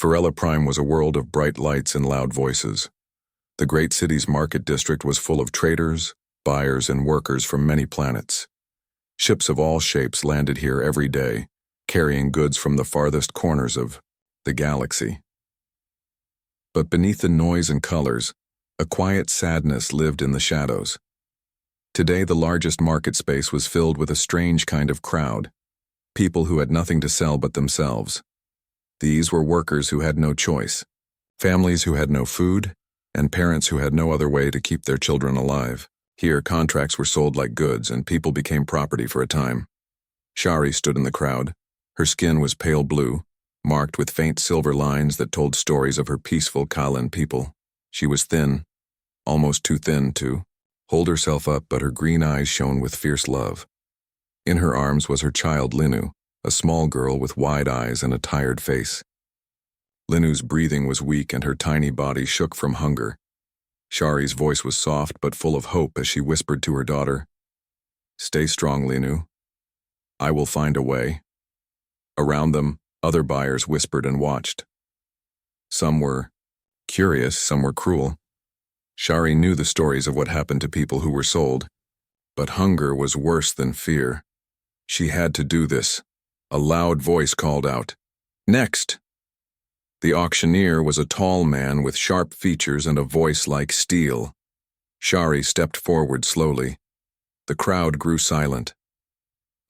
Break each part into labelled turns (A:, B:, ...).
A: Varela Prime was a world of bright lights and loud voices. The great city's market district was full of traders, buyers, and workers from many planets. Ships of all shapes landed here every day, carrying goods from the farthest corners of the galaxy. But beneath the noise and colors, a quiet sadness lived in the shadows. Today, the largest market space was filled with a strange kind of crowd, people who had nothing to sell but themselves. These were workers who had no choice, families who had no food, and parents who had no other way to keep their children alive. Here, contracts were sold like goods, and people became property for a time. Shari stood in the crowd. Her skin was pale blue, marked with faint silver lines that told stories of her peaceful Kalan people. She was thin, almost too thin to hold herself up, but her green eyes shone with fierce love. In her arms was her child Linu, a small girl with wide eyes and a tired face. Linu's breathing was weak and her tiny body shook from hunger. Shari's voice was soft but full of hope as she whispered to her daughter, "Stay strong, Linu. I will find a way." Around them, other buyers whispered and watched. Some were curious, some were cruel. Shari knew the stories of what happened to people who were sold, but hunger was worse than fear. She had to do this. A loud voice called out, "Next!" The auctioneer was a tall man with sharp features and a voice like steel. Shari stepped forward slowly. The crowd grew silent.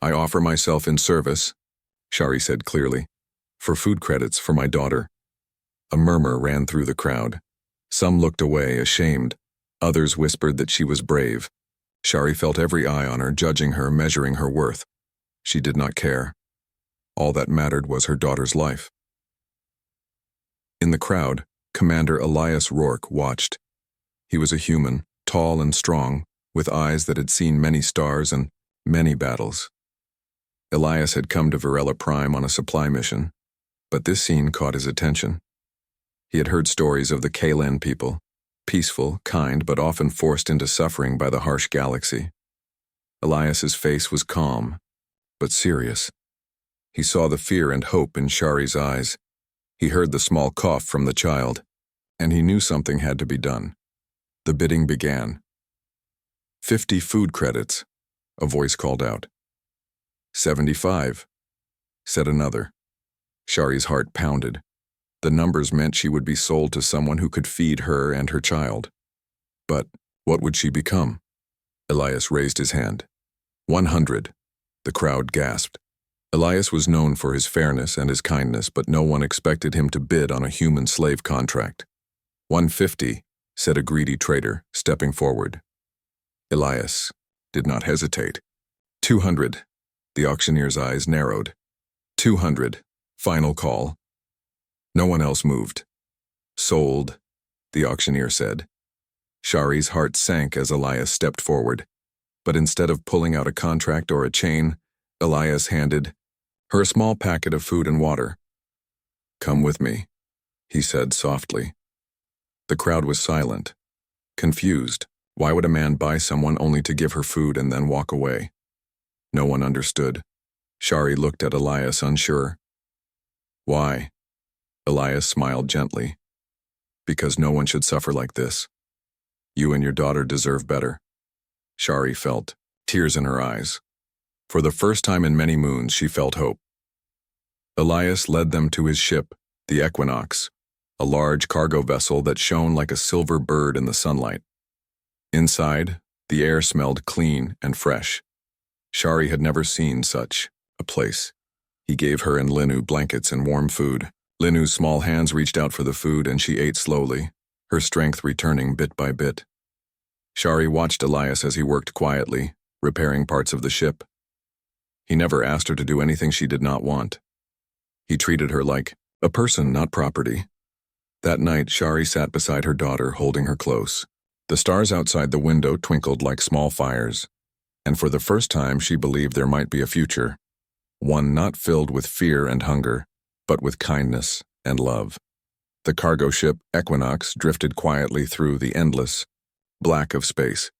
A: "I offer myself in service," Shari said clearly, "for food credits for my daughter." A murmur ran through the crowd. Some looked away, ashamed. Others whispered that she was brave. Shari felt every eye on her, judging her, measuring her worth. She did not care. All that mattered was her daughter's life. In the crowd, Commander Elias Rourke watched. He was a human, tall and strong, with eyes that had seen many stars and many battles. Elias had come to Varela Prime on a supply mission, but this scene caught his attention. He had heard stories of the Kalan people, peaceful, kind, but often forced into suffering by the harsh galaxy. Elias's face was calm, but serious. He saw the fear and hope in Shari's eyes. He heard the small cough from the child, and he knew something had to be done. The bidding began. 50 food credits, a voice called out. 75, said another. Shari's heart pounded. The numbers meant she would be sold to someone who could feed her and her child. But what would she become? Elias raised his hand. 100, the crowd gasped. Elias was known for his fairness and his kindness, but no one expected him to bid on a human slave contract. 150, said a greedy trader, stepping forward. Elias did not hesitate. 200, the auctioneer's eyes narrowed. 200, final call. No one else moved. Sold, the auctioneer said. Shari's heart sank as Elias stepped forward, but instead of pulling out a contract or a chain, Elias handed her a small packet of food and water. "Come with me," he said softly. The crowd was silent, confused. Why would a man buy someone only to give her food and then walk away? No one understood. Shari looked at Elias, unsure. "Why?" Elias smiled gently. "Because no one should suffer like this. You and your daughter deserve better." Shari felt tears in her eyes. For the first time in many moons, she felt hope. Elias led them to his ship, the Equinox, a large cargo vessel that shone like a silver bird in the sunlight. Inside, the air smelled clean and fresh. Shari had never seen such a place. He gave her and Linu blankets and warm food. Linu's small hands reached out for the food and she ate slowly, her strength returning bit by bit. Shari watched Elias as he worked quietly, repairing parts of the ship. He never asked her to do anything she did not want. He treated her like a person, not property. That night, Shari sat beside her daughter, holding her close. The stars outside the window twinkled like small fires, and for the first time she believed there might be a future, one not filled with fear and hunger, but with kindness and love. The cargo ship, Equinox, drifted quietly through the endless black of space.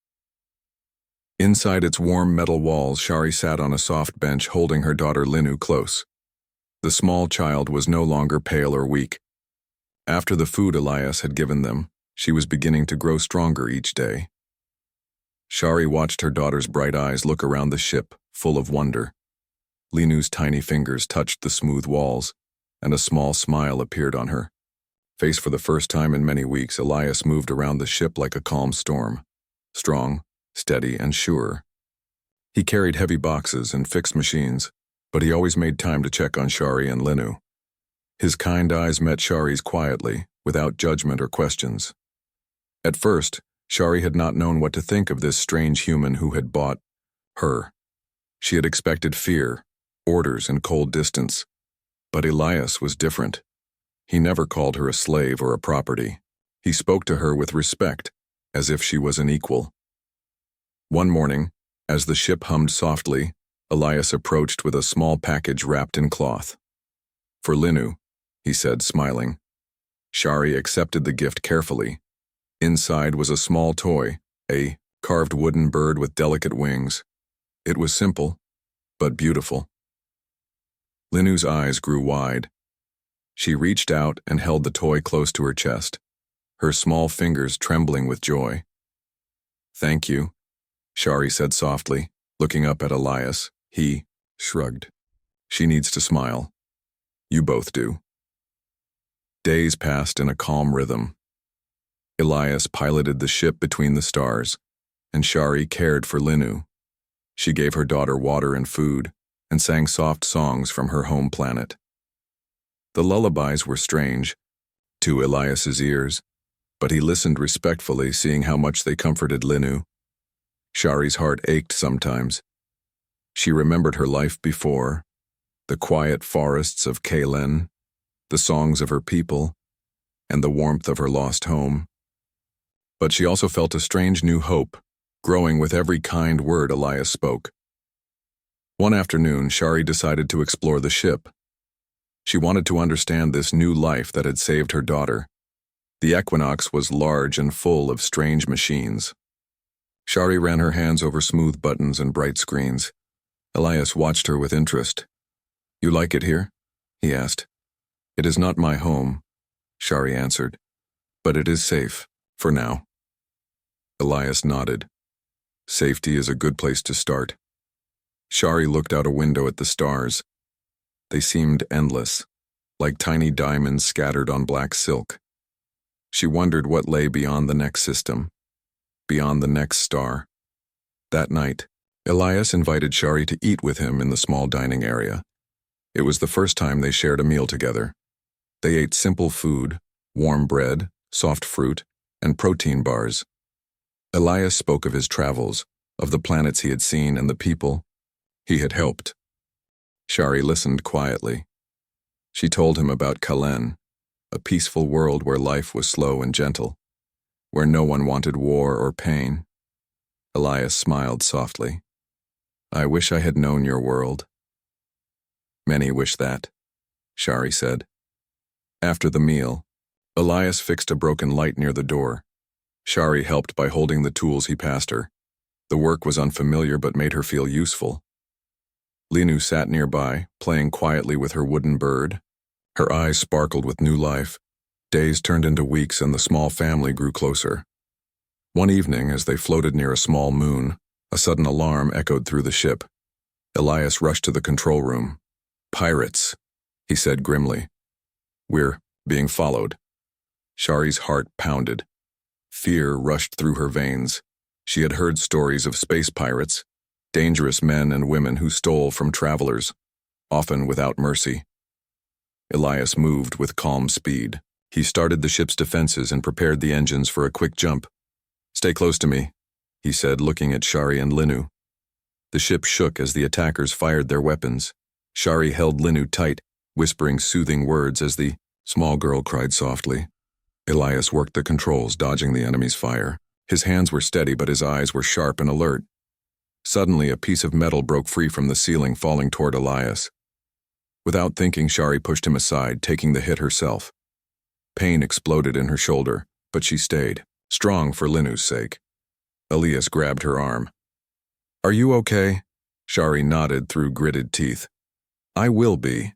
A: Inside its warm metal walls, Shari sat on a soft bench holding her daughter Linu close. The small child was no longer pale or weak. After the food Elias had given them, she was beginning to grow stronger each day. Shari watched her daughter's bright eyes look around the ship, full of wonder. Linu's tiny fingers touched the smooth walls, and a small smile appeared on her face. For the first time in many weeks, Elias moved around the ship like a calm storm, strong, steady, and sure. He carried heavy boxes and fixed machines, but he always made time to check on Shari and Linu. His kind eyes met Shari's quietly, without judgment or questions. At first, Shari had not known what to think of this strange human who had bought her. She had expected fear, orders, and cold distance. But Elias was different. He never called her a slave or a property. He spoke to her with respect, as if she was an equal. One morning, as the ship hummed softly, Elias approached with a small package wrapped in cloth. "For Linu," he said, smiling. Shari accepted the gift carefully. Inside was a small toy, a carved wooden bird with delicate wings. It was simple, but beautiful. Linu's eyes grew wide. She reached out and held the toy close to her chest, her small fingers trembling with joy. "Thank you," Shari said softly, looking up at Elias. He shrugged. "She needs to smile. You both do." Days passed in a calm rhythm. Elias piloted the ship between the stars, and Shari cared for Linu. She gave her daughter water and food, and sang soft songs from her home planet. The lullabies were strange to Elias's ears, but he listened respectfully, seeing how much they comforted Linu. Shari's heart ached sometimes. She remembered her life before, the quiet forests of Kalen, the songs of her people, and the warmth of her lost home. But she also felt a strange new hope, growing with every kind word Elias spoke. One afternoon, Shari decided to explore the ship. She wanted to understand this new life that had saved her daughter. The Equinox was large and full of strange machines. Shari ran her hands over smooth buttons and bright screens. Elias watched her with interest. "You like it here?" he asked. "It is not my home," Shari answered, "but it is safe, for now." Elias nodded. Safety is a good place to start. Shari looked out a window at the stars. They seemed endless, like tiny diamonds scattered on black silk. She wondered what lay beyond the next system, beyond the next star. That night, Elias invited Shari to eat with him in the small dining area. It was the first time they shared a meal together. They ate simple food, warm bread, soft fruit, and protein bars. Elias spoke of his travels, of the planets he had seen and the people he had helped. Shari listened quietly. She told him about Kalen, a peaceful world where life was slow and gentle, where no one wanted war or pain. Elias smiled softly. "I wish I had known your world." "Many wish that," Shari said. After the meal, Elias fixed a broken light near the door. Shari helped by holding the tools he passed her. The work was unfamiliar but made her feel useful. Linu sat nearby, playing quietly with her wooden bird. Her eyes sparkled with new life. Days turned into weeks and the small family grew closer. One evening, as they floated near a small moon, a sudden alarm echoed through the ship. Elias rushed to the control room. "Pirates," he said grimly. "We're being followed." Shari's heart pounded. Fear rushed through her veins. She had heard stories of space pirates, dangerous men and women who stole from travelers, often without mercy. Elias moved with calm speed. He started the ship's defenses and prepared the engines for a quick jump. "Stay close to me," he said, looking at Shari and Linu. The ship shook as the attackers fired their weapons. Shari held Linu tight, whispering soothing words as the small girl cried softly. Elias worked the controls, dodging the enemy's fire. His hands were steady, but his eyes were sharp and alert. Suddenly, a piece of metal broke free from the ceiling, falling toward Elias. Without thinking, Shari pushed him aside, taking the hit herself. Pain exploded in her shoulder, but she stayed, strong for Linu's sake. Elias grabbed her arm. "Are you okay?" Shari nodded through gritted teeth. "I will be."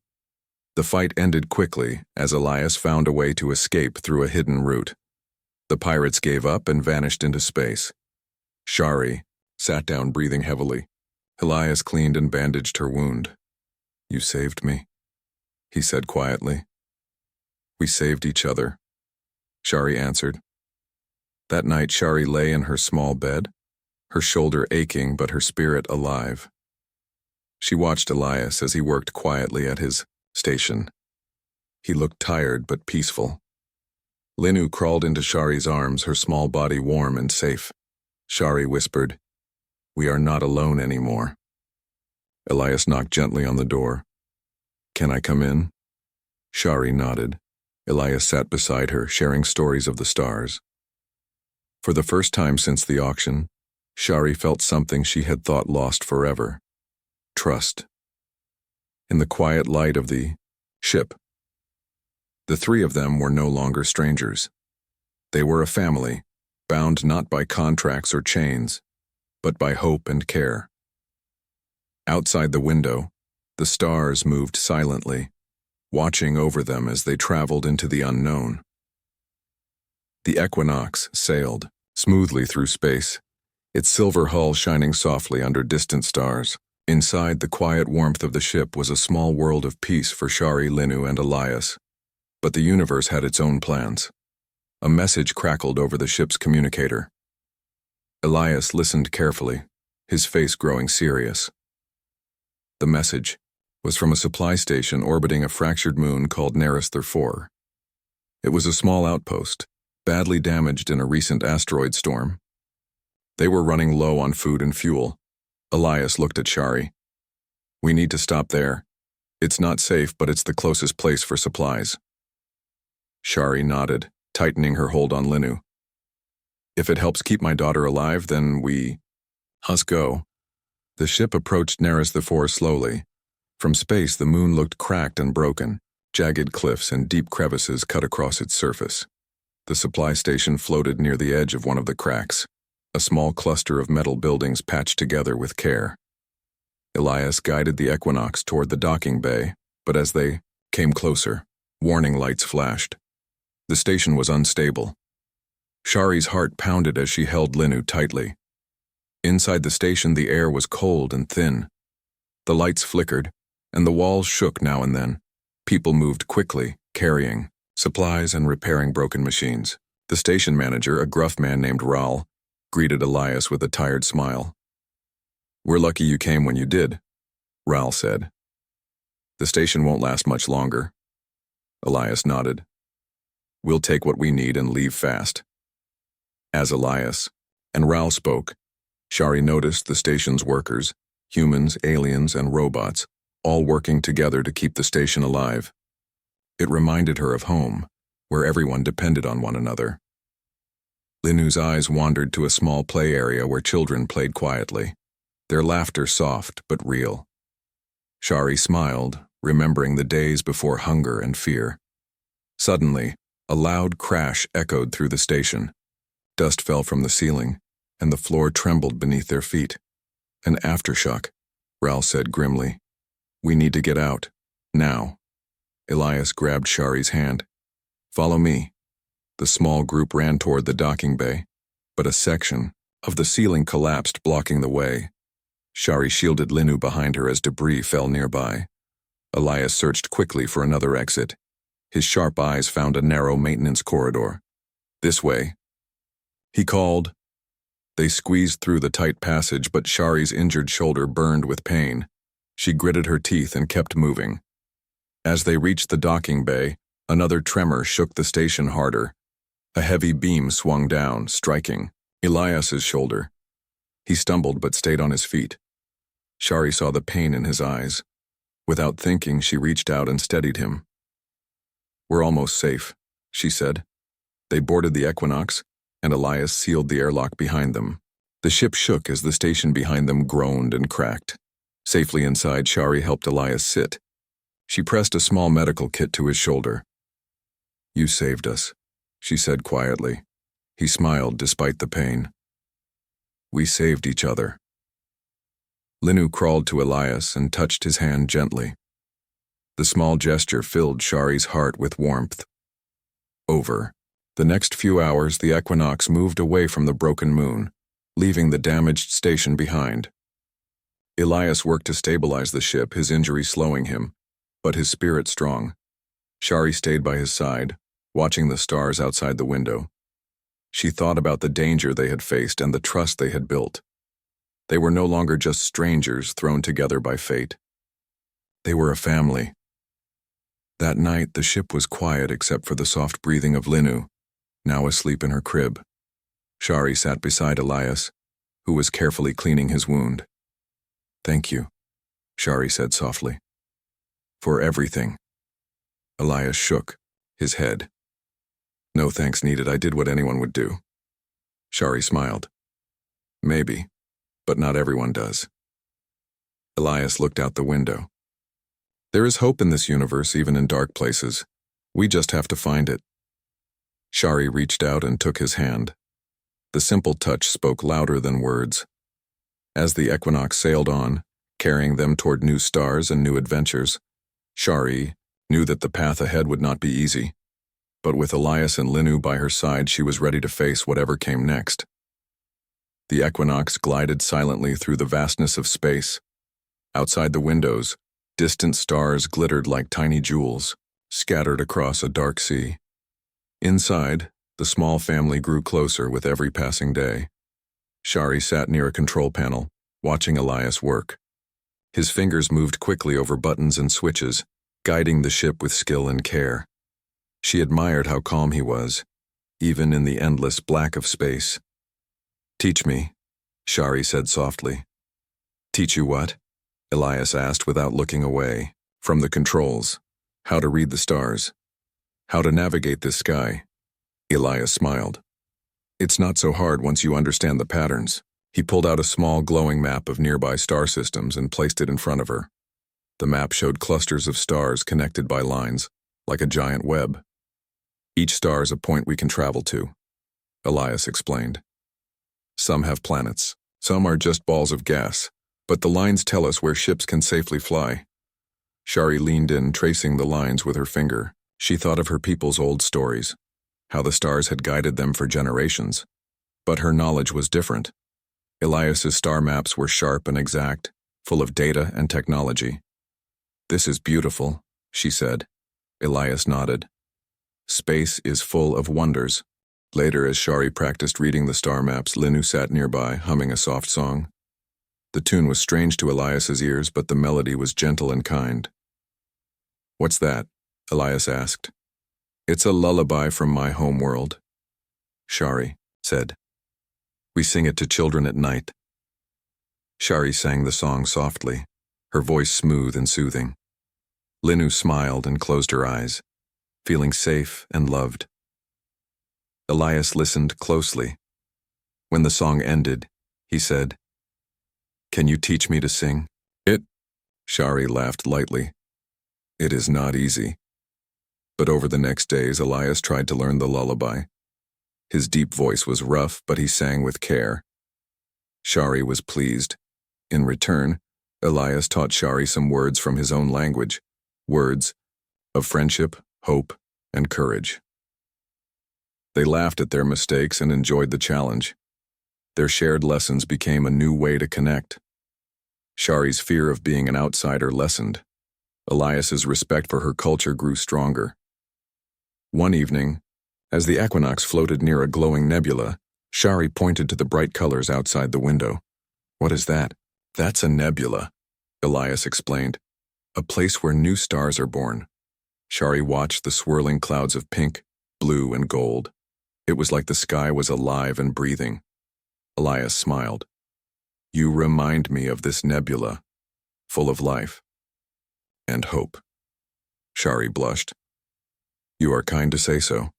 A: The fight ended quickly as Elias found a way to escape through a hidden route. The pirates gave up and vanished into space. Shari sat down breathing heavily. Elias cleaned and bandaged her wound. "You saved me," he said quietly. "We saved each other," Shari answered. That night Shari lay in her small bed, her shoulder aching but her spirit alive. She watched Elias as he worked quietly at his station. He looked tired but peaceful. Linu crawled into Shari's arms, her small body warm and safe. Shari whispered, "We are not alone anymore." Elias knocked gently on the door. "Can I come in?" Shari nodded. Elias sat beside her, sharing stories of the stars. For the first time since the auction, Shari felt something she had thought lost forever: trust. In the quiet light of the ship, the three of them were no longer strangers. They were a family, bound not by contracts or chains, but by hope and care. Outside the window, the stars moved silently, watching over them as they traveled into the unknown. The Equinox sailed smoothly through space, its silver hull shining softly under distant stars. Inside the quiet warmth of the ship was a small world of peace for Shari, Linu, and Elias. But the universe had its own plans. A message crackled over the ship's communicator. Elias listened carefully, his face growing serious. The message was from a supply station orbiting a fractured moon called Neristher 4. It was a small outpost, badly damaged in a recent asteroid storm. They were running low on food and fuel. Elias looked at Shari. "We need to stop there. It's not safe, but it's the closest place for supplies." Shari nodded, tightening her hold on Linu. "If it helps keep my daughter alive, then us go." The ship approached Neristher 4 slowly. From space, the moon looked cracked and broken. Jagged cliffs and deep crevices cut across its surface. The supply station floated near the edge of one of the cracks, a small cluster of metal buildings patched together with care. Elias guided the Equinox toward the docking bay, but as they came closer, warning lights flashed. The station was unstable. Shari's heart pounded as she held Linu tightly. Inside the station, the air was cold and thin. The lights flickered, and the walls shook now and then. People moved quickly, carrying supplies and repairing broken machines. The station manager, a gruff man named Raul, greeted Elias with a tired smile. "We're lucky you came when you did," Raul said. "The station won't last much longer." Elias nodded. "We'll take what we need and leave fast." As Elias and Raul spoke, Shari noticed the station's workers, humans, aliens, and robots, all working together to keep the station alive. It reminded her of home, where everyone depended on one another. Linu's eyes wandered to a small play area where children played quietly, their laughter soft but real. Shari smiled, remembering the days before hunger and fear. Suddenly, a loud crash echoed through the station. Dust fell from the ceiling, and the floor trembled beneath their feet. "An aftershock," Raul said grimly. "We need to get out. Now." Elias grabbed Shari's hand. "Follow me." The small group ran toward the docking bay, but a section of the ceiling collapsed, blocking the way. Shari shielded Linu behind her as debris fell nearby. Elias searched quickly for another exit. His sharp eyes found a narrow maintenance corridor. "This way," he called. They squeezed through the tight passage, but Shari's injured shoulder burned with pain. She gritted her teeth and kept moving. As they reached the docking bay, another tremor shook the station harder. A heavy beam swung down, striking Elias's shoulder. He stumbled but stayed on his feet. Shari saw the pain in his eyes. Without thinking, she reached out and steadied him. "We're almost safe," she said. They boarded the Equinox, and Elias sealed the airlock behind them. The ship shook as the station behind them groaned and cracked. Safely inside, Shari helped Elias sit. She pressed a small medical kit to his shoulder. "You saved us," she said quietly. He smiled despite the pain. "We saved each other." Linu crawled to Elias and touched his hand gently. The small gesture filled Shari's heart with warmth. Over. The next few hours, the Equinox moved away from the broken moon, leaving the damaged station behind. Elias worked to stabilize the ship, his injury slowing him, but his spirit strong. Shari stayed by his side, watching the stars outside the window. She thought about the danger they had faced and the trust they had built. They were no longer just strangers thrown together by fate. They were a family. That night, the ship was quiet except for the soft breathing of Linu, now asleep in her crib. Shari sat beside Elias, who was carefully cleaning his wound. "Thank you," Shari said softly. "For everything." Elias shook his head. "No thanks needed. I did what anyone would do." Shari smiled. "Maybe, but not everyone does." Elias looked out the window. "There is hope in this universe, even in dark places. We just have to find it." Shari reached out and took his hand. The simple touch spoke louder than words. As the Equinox sailed on, carrying them toward new stars and new adventures, Shari knew that the path ahead would not be easy. But with Elias and Linu by her side, she was ready to face whatever came next. The Equinox glided silently through the vastness of space. Outside the windows, distant stars glittered like tiny jewels, scattered across a dark sea. Inside, the small family grew closer with every passing day. Shari sat near a control panel, watching Elias work. His fingers moved quickly over buttons and switches, guiding the ship with skill and care. She admired how calm he was, even in the endless black of space. "Teach me," Shari said softly. "Teach you what?" Elias asked without looking away. "From the controls. How to read the stars. How to navigate this sky." Elias smiled. "It's not so hard once you understand the patterns." He pulled out a small glowing map of nearby star systems and placed it in front of her. The map showed clusters of stars connected by lines, like a giant web. "Each star is a point we can travel to," Elias explained. "Some have planets, some are just balls of gas, but the lines tell us where ships can safely fly." Shari leaned in, tracing the lines with her finger. She thought of her people's old stories, how the stars had guided them for generations. But her knowledge was different. Elias's star maps were sharp and exact, full of data and technology. "This is beautiful," she said. Elias nodded. "Space is full of wonders." Later, as Shari practiced reading the star maps, Linu sat nearby, humming a soft song. The tune was strange to Elias's ears, but the melody was gentle and kind. "What's that?" Elias asked. "It's a lullaby from my home world," Shari said. "We sing it to children at night." Shari sang the song softly, her voice smooth and soothing. Linu smiled and closed her eyes, feeling safe and loved. Elias listened closely. When the song ended, he said, "Can you teach me to sing?" Shari laughed lightly. "It is not easy." But over the next days, Elias tried to learn the lullaby. His deep voice was rough, but he sang with care. Shari was pleased. In return, Elias taught Shari some words from his own language, words of friendship, hope, and courage. They laughed at their mistakes and enjoyed the challenge. Their shared lessons became a new way to connect. Shari's fear of being an outsider lessened. Elias's respect for her culture grew stronger. One evening, as the Equinox floated near a glowing nebula, Shari pointed to the bright colors outside the window. "What is that?" "That's a nebula," Elias explained. "A place where new stars are born." Shari watched the swirling clouds of pink, blue, and gold. It was like the sky was alive and breathing. Elias smiled. "You remind me of this nebula, full of life and hope." Shari blushed. "You are kind to say so."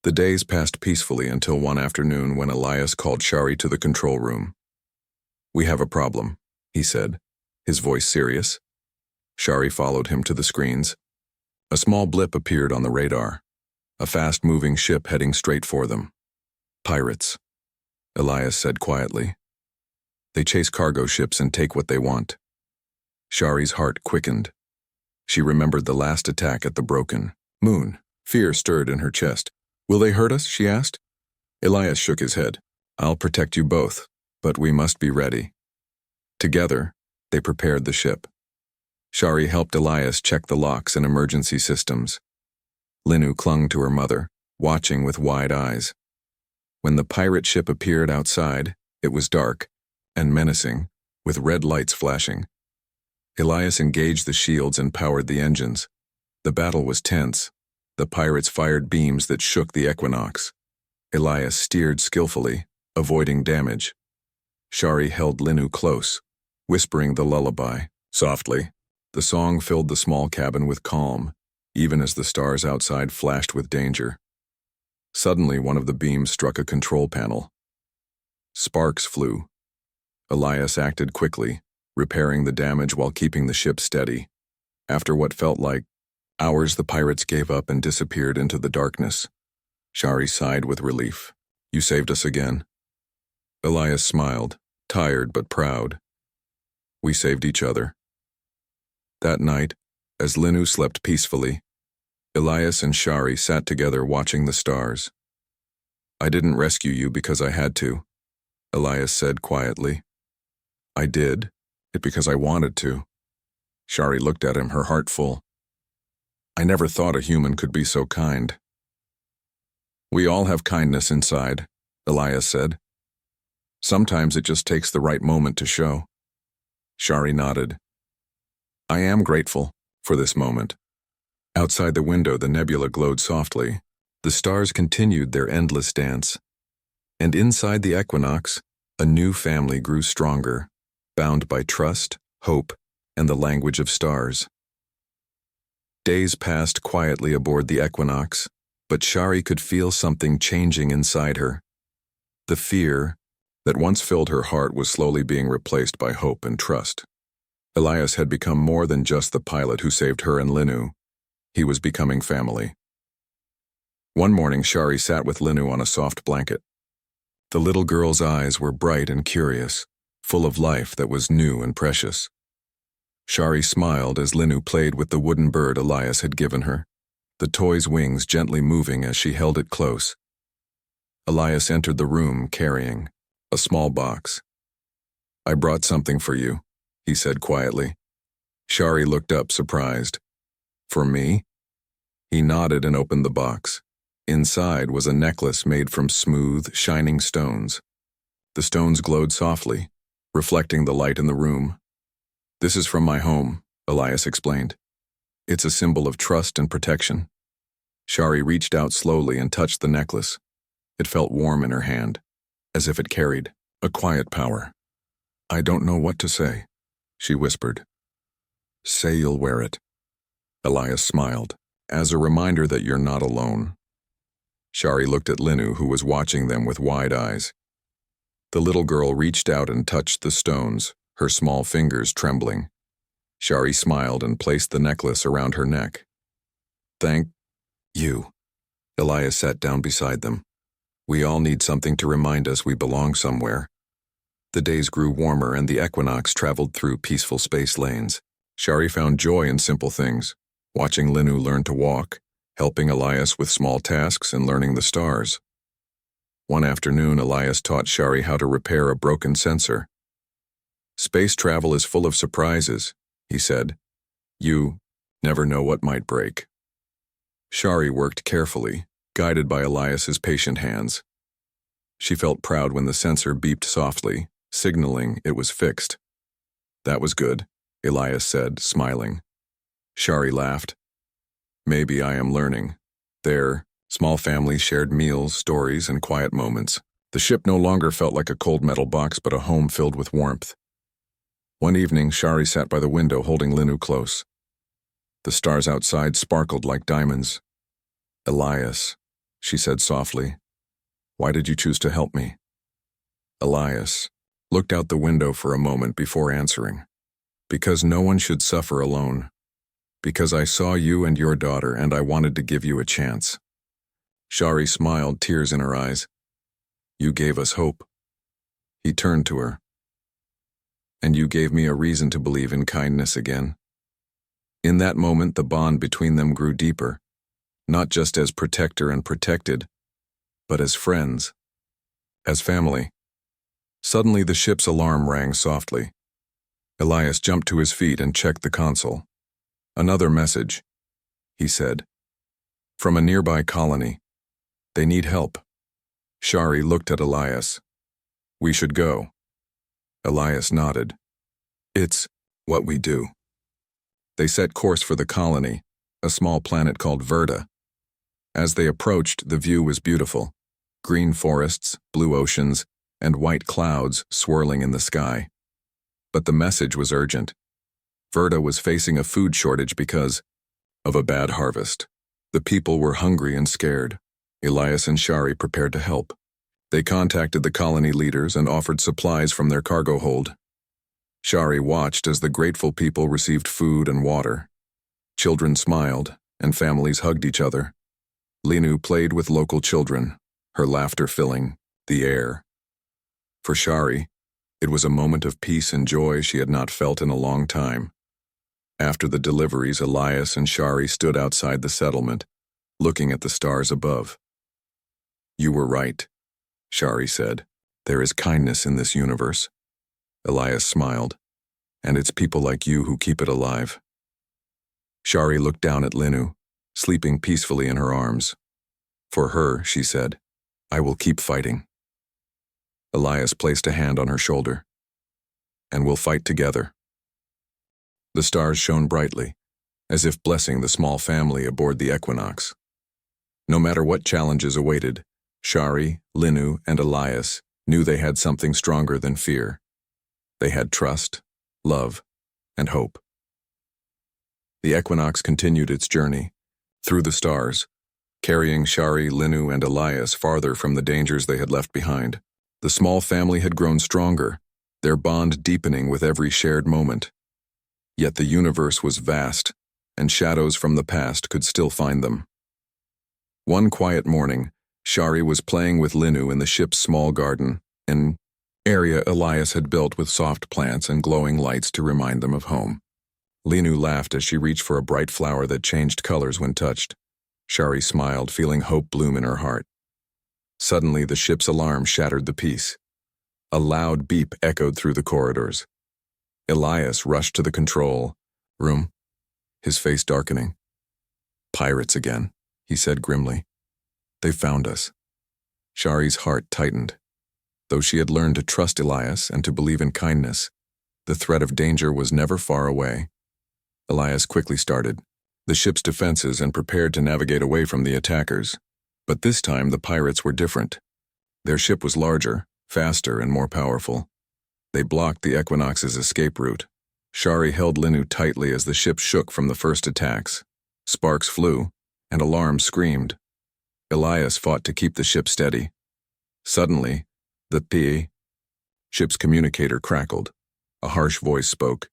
A: The days passed peacefully until one afternoon when Elias called Shari to the control room. "We have a problem," he said, his voice serious. Shari followed him to the screens. A small blip appeared on the radar, a fast-moving ship heading straight for them. "Pirates," Elias said quietly. "They chase cargo ships and take what they want." Shari's heart quickened. She remembered the last attack at the broken moon. Fear stirred in her chest. Will they hurt us? She asked. Elias shook his head. I'll protect you both, but we must be ready. Together, they prepared the ship. Shari helped Elias check the locks and emergency systems. Linu clung to her mother, watching with wide eyes. When the pirate ship appeared outside, it was dark and menacing, with red lights flashing. Elias engaged the shields and powered the engines. The battle was tense. The pirates fired beams that shook the Equinox. Elias steered skillfully, avoiding damage. Shari held Linu close, whispering the lullaby. Softly, the song filled the small cabin with calm, even as the stars outside flashed with danger. Suddenly, one of the beams struck a control panel. Sparks flew. Elias acted quickly, repairing the damage while keeping the ship steady. After what felt like hours, the pirates gave up and disappeared into the darkness. Shari sighed with relief. You saved us again. Elias smiled, tired but proud. We saved each other. That night, as Linu slept peacefully, Elias and Shari sat together watching the stars. I didn't rescue you because I had to, Elias said quietly. I did it because I wanted to. Shari looked at him, her heart full. I never thought a human could be so kind. We all have kindness inside, Elias said. Sometimes it just takes the right moment to show. Shari nodded. I am grateful for this moment. Outside the window, the nebula glowed softly. The stars continued their endless dance. And inside the Equinox, a new family grew stronger, bound by trust, hope, and the language of stars. Days passed quietly aboard the Equinox, but Shari could feel something changing inside her. The fear that once filled her heart was slowly being replaced by hope and trust. Elias had become more than just the pilot who saved her and Linu. He was becoming family. One morning, Shari sat with Linu on a soft blanket. The little girl's eyes were bright and curious, full of life that was new and precious. Shari smiled as Linu played with the wooden bird Elias had given her, the toy's wings gently moving as she held it close. Elias entered the room carrying a small box. I brought something for you, he said quietly. Shari looked up, surprised. For me? He nodded and opened the box. Inside was a necklace made from smooth, shining stones. The stones glowed softly, reflecting the light in the room. This is from my home, Elias explained. It's a symbol of trust and protection. Shari reached out slowly and touched the necklace. It felt warm in her hand, as if it carried a quiet power. I don't know what to say, she whispered. Say you'll wear it. Elias smiled, as a reminder that you're not alone. Shari looked at Linu, who was watching them with wide eyes. The little girl reached out and touched the stones, her small fingers trembling. Shari smiled and placed the necklace around her neck. Thank you. Elias sat down beside them. We all need something to remind us we belong somewhere. The days grew warmer and the Equinox traveled through peaceful space lanes. Shari found joy in simple things, watching Linu learn to walk, helping Elias with small tasks, and learning the stars. One afternoon, Elias taught Shari how to repair a broken sensor. Space travel is full of surprises, he said. You never know what might break. Shari worked carefully, guided by Elias's patient hands. She felt proud when the sensor beeped softly, signaling it was fixed. That was good, Elias said, smiling. Shari laughed. Maybe I am learning. Their small family shared meals, stories, and quiet moments. The ship no longer felt like a cold metal box, but a home filled with warmth. One evening, Shari sat by the window holding Linu close. The stars outside sparkled like diamonds. Elias, she said softly, why did you choose to help me? Elias looked out the window for a moment before answering. Because no one should suffer alone. Because I saw you and your daughter and I wanted to give you a chance. Shari smiled, tears in her eyes. You gave us hope. He turned to her. And you gave me a reason to believe in kindness again. In that moment, the bond between them grew deeper, not just as protector and protected, but as friends, as family. Suddenly, the ship's alarm rang softly. Elias jumped to his feet and checked the console. "Another message," he said. "From a nearby colony. They need help." Shari looked at Elias. "We should go." Elias nodded. "It's what we do." They set course for the colony, a small planet called Verda. As they approached, the view was beautiful. Green forests, blue oceans, and white clouds swirling in the sky. But the message was urgent. Verda was facing a food shortage because of a bad harvest. The people were hungry and scared. Elias and Shari prepared to help. They contacted the colony leaders and offered supplies from their cargo hold. Shari watched as the grateful people received food and water. Children smiled, and families hugged each other. Linu played with local children, her laughter filling the air. For Shari, it was a moment of peace and joy she had not felt in a long time. After the deliveries, Elias and Shari stood outside the settlement, looking at the stars above. "You were right," Shari said. "There is kindness in this universe." Elias smiled. "And it's people like you who keep it alive." Shari looked down at Linu, sleeping peacefully in her arms. "For her," she said, "I will keep fighting." Elias placed a hand on her shoulder. "And we'll fight together." The stars shone brightly, as if blessing the small family aboard the Equinox. No matter what challenges awaited, Shari, Linu, and Elias knew they had something stronger than fear. They had trust, love, and hope. The Equinox continued its journey, through the stars, carrying Shari, Linu, and Elias farther from the dangers they had left behind. The small family had grown stronger, their bond deepening with every shared moment. Yet the universe was vast, and shadows from the past could still find them. One quiet morning, Shari was playing with Linu in the ship's small garden, an area Elias had built with soft plants and glowing lights to remind them of home. Linu laughed as she reached for a bright flower that changed colors when touched. Shari smiled, feeling hope bloom in her heart. Suddenly, the ship's alarm shattered the peace. A loud beep echoed through the corridors. Elias rushed to the control room, his face darkening. "Pirates again," he said grimly. "They found us." Shari's heart tightened. Though she had learned to trust Elias and to believe in kindness, the threat of danger was never far away. Elias quickly started the ship's defenses and prepared to navigate away from the attackers. But this time the pirates were different. Their ship was larger, faster, and more powerful. They blocked the Equinox's escape route. Shari held Linu tightly as the ship shook from the first attacks. Sparks flew, and alarms screamed. Elias fought to keep the ship steady. Suddenly, the ship's communicator crackled. A harsh voice spoke.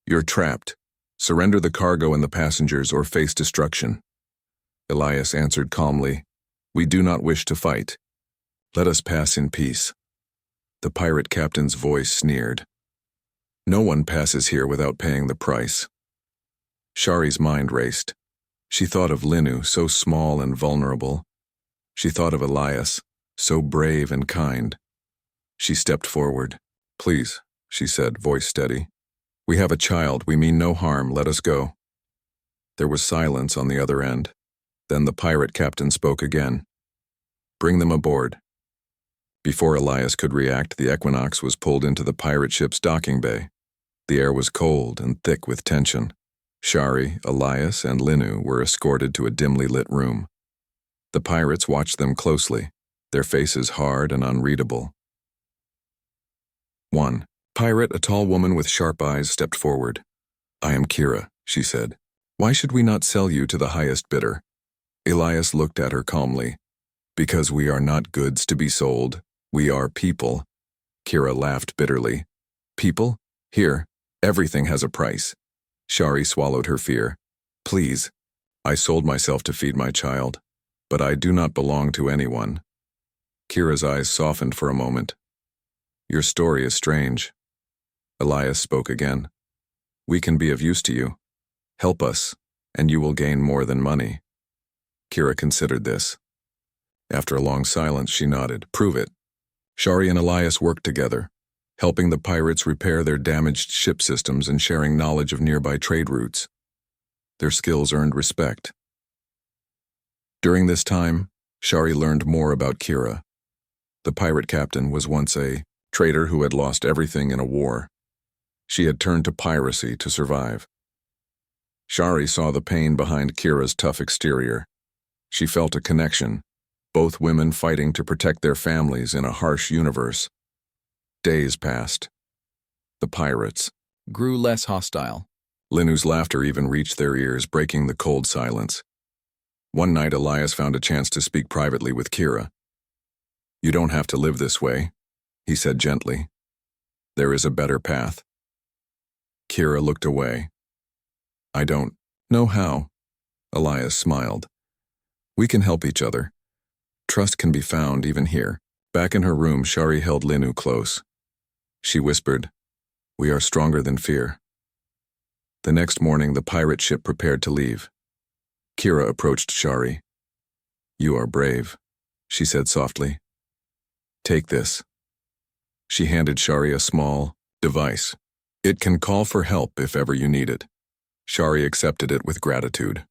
A: "You're trapped. Surrender the cargo and the passengers or face destruction." Elias answered calmly, "We do not wish to fight. Let us pass in peace." The pirate captain's voice sneered. "No one passes here without paying the price." Shari's mind raced. She thought of Linu, so small and vulnerable. She thought of Elias, so brave and kind. She stepped forward. "Please," she said, voice steady. "We have a child. We mean no harm. Let us go." There was silence on the other end. Then the pirate captain spoke again. "Bring them aboard." Before Elias could react, the Equinox was pulled into the pirate ship's docking bay. The air was cold and thick with tension. Shari, Elias, and Linu were escorted to a dimly lit room. The pirates watched them closely, their faces hard and unreadable. 1. Pirate, a tall woman with sharp eyes, stepped forward. "I am Kira," she said. "Why should we not sell you to the highest bidder?" Elias looked at her calmly. "Because we are not goods to be sold. We are people." Kira laughed bitterly. "People? Here, everything has a price." Shari swallowed her fear. "Please, I sold myself to feed my child, but I do not belong to anyone." Kira's eyes softened for a moment. "Your story is strange." Elias spoke again. "We can be of use to you. Help us, and you will gain more than money. Kira considered this. After a long silence, she nodded. Prove it. Shari and Elias worked together, helping the pirates repair their damaged ship systems and sharing knowledge of nearby trade routes. Their skills earned respect. During this time, Shari learned more about Kira. The pirate captain was once a trader who had lost everything in a war. She had turned to piracy to survive. Shari saw the pain behind Kira's tough exterior. She felt a connection, both women fighting to protect their families in a harsh universe. Days passed. The pirates
B: grew less hostile.
A: Linu's laughter even reached their ears, breaking the cold silence. One night, Elias found a chance to speak privately with Kira. You don't have to live this way, he said gently. There is a better path. Kira looked away. I don't know how. Elias smiled. We can help each other. Trust can be found even here. Back in her room, Shari held Linu close. She whispered, We are stronger than fear. The next morning, the pirate ship prepared to leave. Kira approached Shari. You are brave, she said softly. Take this. She handed Shari a small device. It can call for help if ever you need it. Shari accepted it with gratitude.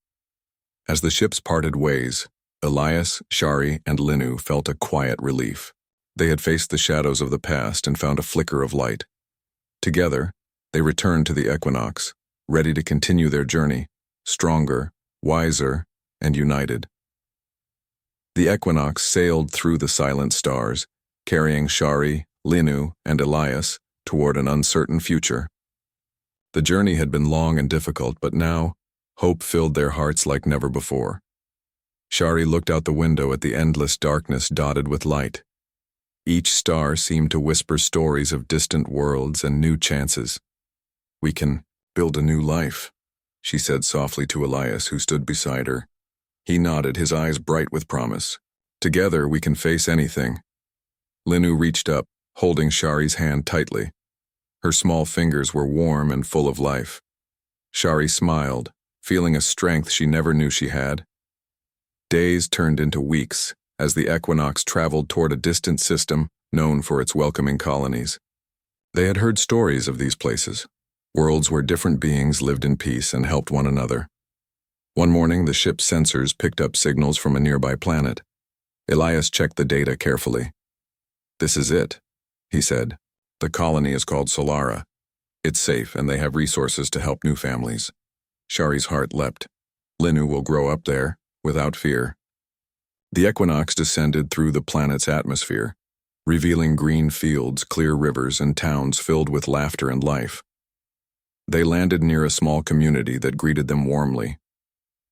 A: As the ships parted ways, Elias, Shari, and Linu felt a quiet relief. They had faced the shadows of the past and found a flicker of light. Together, they returned to the Equinox, ready to continue their journey, stronger, wiser, and united. The Equinox sailed through the silent stars, carrying Shari, Linu, and Elias toward an uncertain future. The journey had been long and difficult, but now, hope filled their hearts like never before. Shari looked out the window at the endless darkness dotted with light. Each star seemed to whisper stories of distant worlds and new chances. We can build a new life, she said softly to Elias, who stood beside her. He nodded, his eyes bright with promise. Together we can face anything. Linu reached up, holding Shari's hand tightly. Her small fingers were warm and full of life. Shari smiled, feeling a strength she never knew she had. Days turned into weeks as the Equinox traveled toward a distant system known for its welcoming colonies. They had heard stories of these places, worlds where different beings lived in peace and helped one another. One morning, the ship's sensors picked up signals from a nearby planet. Elias checked the data carefully. This is it, he said. The colony is called Solara. It's safe and they have resources to help new families. Shari's heart leapt. Linu will grow up there, without fear. The Equinox descended through the planet's atmosphere, revealing green fields, clear rivers, and towns filled with laughter and life. They landed near a small community that greeted them warmly.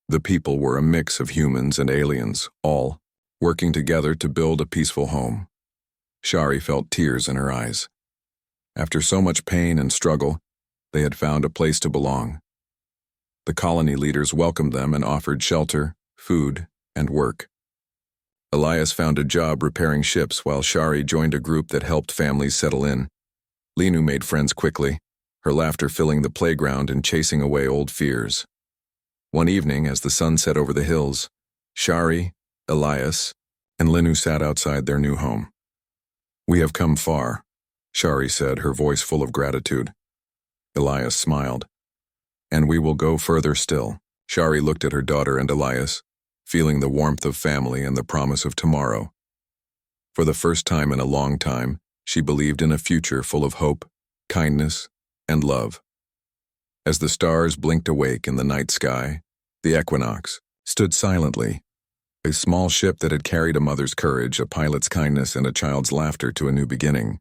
A: The people were a mix of humans and aliens, all working together to build a peaceful home. Shari felt tears in her eyes. After so much pain and struggle, they had found a place to belong. The colony leaders welcomed them and offered shelter, food, and work. Elias found a job repairing ships while Shari joined a group that helped families settle in. Linu made friends quickly, her laughter filling the playground and chasing away old fears. One evening, as the sun set over the hills, Shari, Elias, and Linu sat outside their new home. We have come far, Shari said, her voice full of gratitude. Elias smiled. And we will go further still. Shari looked at her daughter and Elias, feeling the warmth of family and the promise of tomorrow. For the first time in a long time, she believed in a future full of hope, kindness, and love. As the stars blinked awake in the night sky, the Equinox stood silently, a small ship that had carried a mother's courage, a pilot's kindness, and a child's laughter to a new beginning.